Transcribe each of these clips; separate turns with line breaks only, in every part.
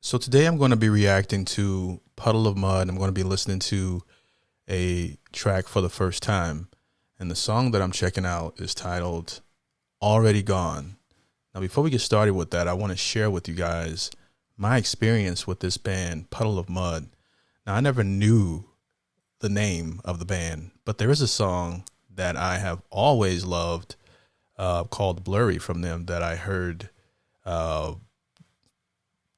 So today I'm going to be reacting to Puddle of Mud. I'm going to be listening to a track for the first time. And the song that I'm checking out is titled Already Gone. Now, before we get started with that, I want to share with you guys my experience with this band, Puddle of Mudd. Now, I never knew the name of the band, but there is a song that I have always loved called Blurry from them that I heard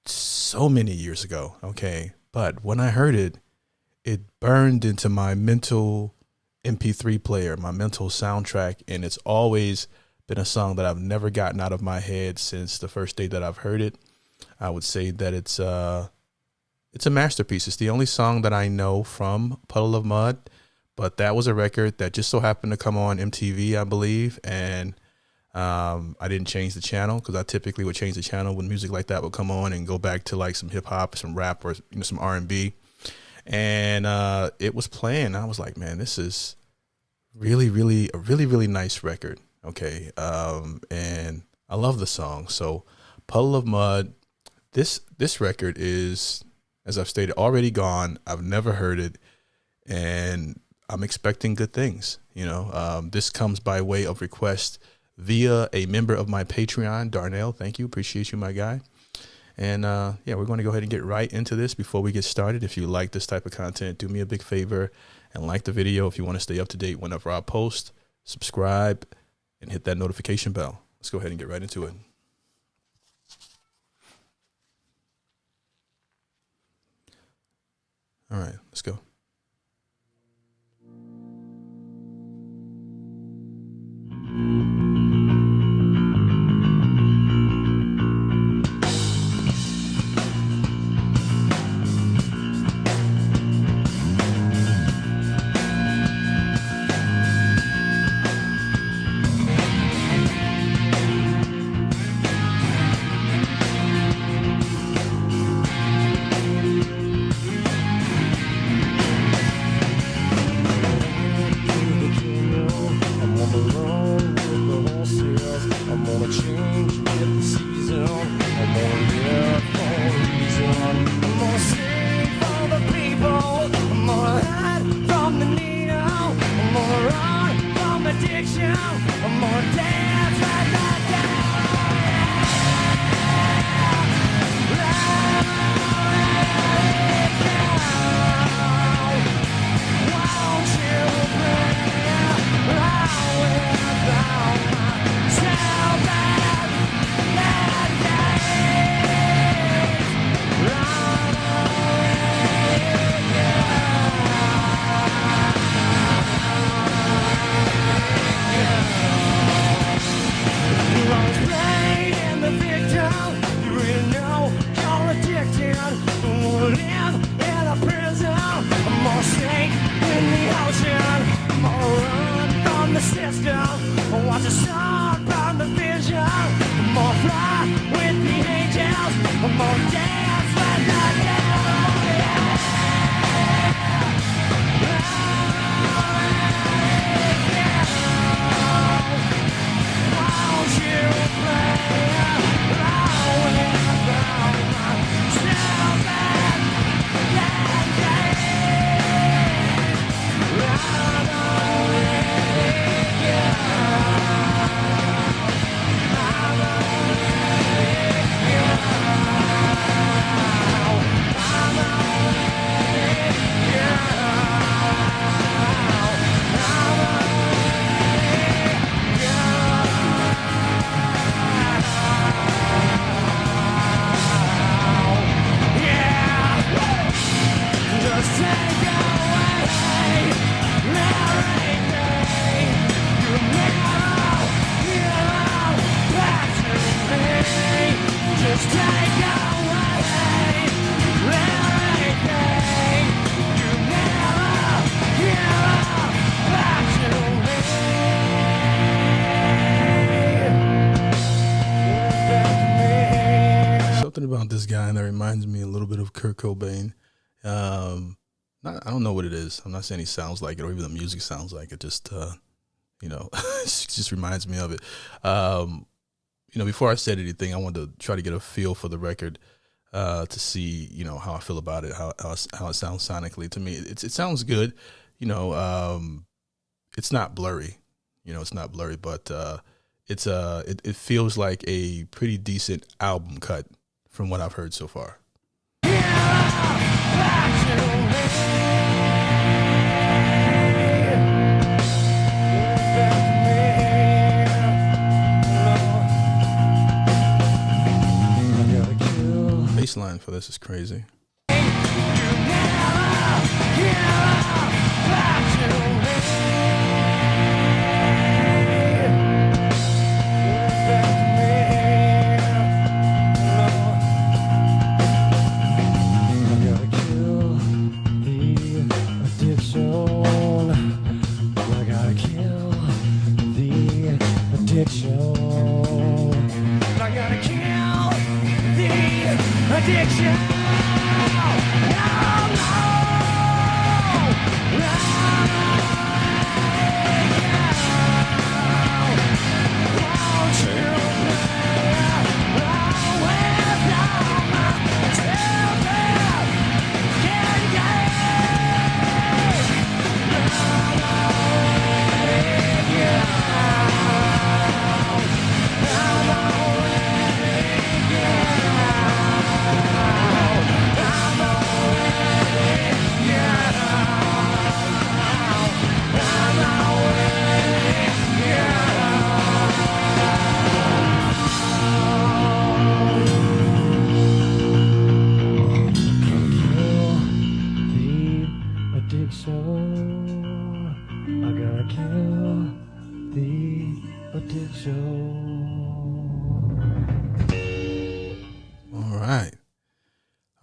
so many years ago. Okay. But when I heard it, it burned into my mental MP3 player, my mental soundtrack. And it's always been a song that I've never gotten out of my head since the first day that I've heard it. I would say that it's a masterpiece. It's the only song that I know from Puddle of Mudd, but that was a record that just so happened to come on MTV, I believe. And I didn't change the channel because I typically would change the channel when music like that would come on and go back to like some hip hop, some rap, or some R&B. And it was playing. I was like, man, this is really, really nice record. Okay. And I love the song. So Puddle of Mudd, this record is, as I've stated, already gone. I've never heard it, and I'm expecting good things. This comes by way of request via a member of my Patreon, Darnell. Thank you. Appreciate you, my guy. And yeah, we're going to go ahead and get right into this. Before we get started, if you like this type of content, do me a big favor and like the video. If you want to stay up to date whenever I post, subscribe and hit that notification bell. Let's go ahead and get right into it. All right, let's go.
Watch the sun burn the vision. More fly with the angels. More dance with the devil. Won't you play around without myself and that day? I don't really care.
Something about this guy that reminds me a little bit of Kurt Cobain. I don't know what it is. I'm not saying he sounds like it or even the music sounds like it. Just, it just reminds me of it. Before I said anything, I wanted to try to get a feel for the record. to see, you know, how I feel about it, how it sounds sonically to me. It sounds good, you know. It's not blurry, you know, it's not blurry, but it feels like a pretty decent album cut from what I've heard so far. Baseline for this is crazy.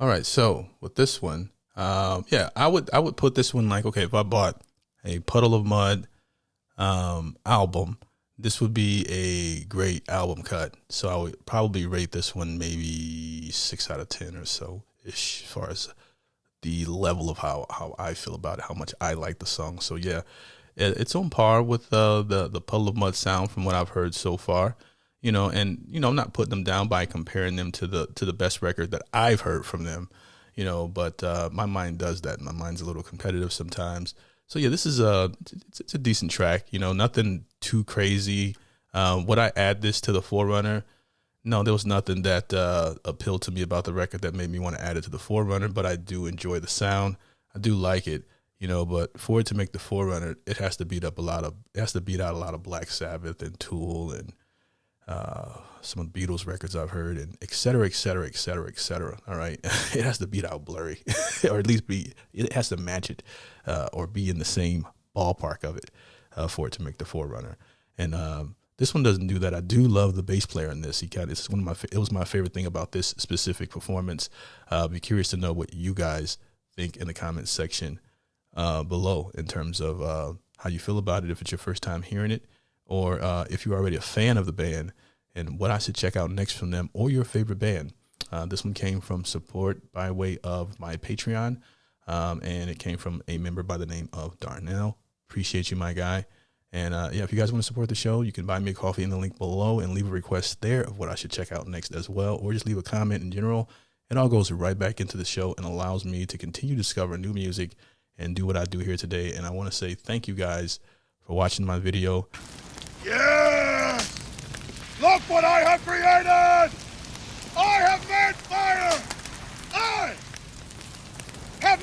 All right. So with this one, yeah, I would put this one like, okay, if I bought a Puddle of Mudd album, this would be a great album cut. So I would probably rate this one maybe 6 out of 10 or so ish, as far as the level of how I feel about it, how much I like the song. So yeah, it's on par with the Puddle of Mudd sound from what I've heard so far. You know, and you know, I'm not putting them down by comparing them to the best record that I've heard from them. You know, but my mind does that. My mind's a little competitive sometimes. So yeah, this is it's a decent track. You know, nothing too crazy. Would I add this to the Forerunner? No, there was nothing that appealed to me about the record that made me want to add it to the Forerunner. But I do enjoy the sound. I do like it. You know, but for it to make the Forerunner, it has to beat out a lot of Black Sabbath and Tool and some of the Beatles records I've heard, and et cetera, et cetera, et cetera, et cetera. All right. It has to beat out Blurry, or at least it has to match it, or be in the same ballpark of it, for it to make the Forerunner. And this one doesn't do that. I do love the bass player in this. It was my favorite thing about this specific performance. I'll be curious to know what you guys think in the comments section below in terms of how you feel about it, if it's your first time hearing it, or if you're already a fan of the band, and what I should check out next from them, or your favorite band. This one came from support by way of my Patreon, and it came from a member by the name of Darnell. Appreciate you, my guy. And yeah, if you guys want to support the show, you can buy me a coffee in the link below and leave a request there of what I should check out next as well, or just leave a comment in general. It all goes right back into the show and allows me to continue to discover new music and do what I do here today. And I want to say thank you guys for watching my video.
Yeah! Look what I have created! I have made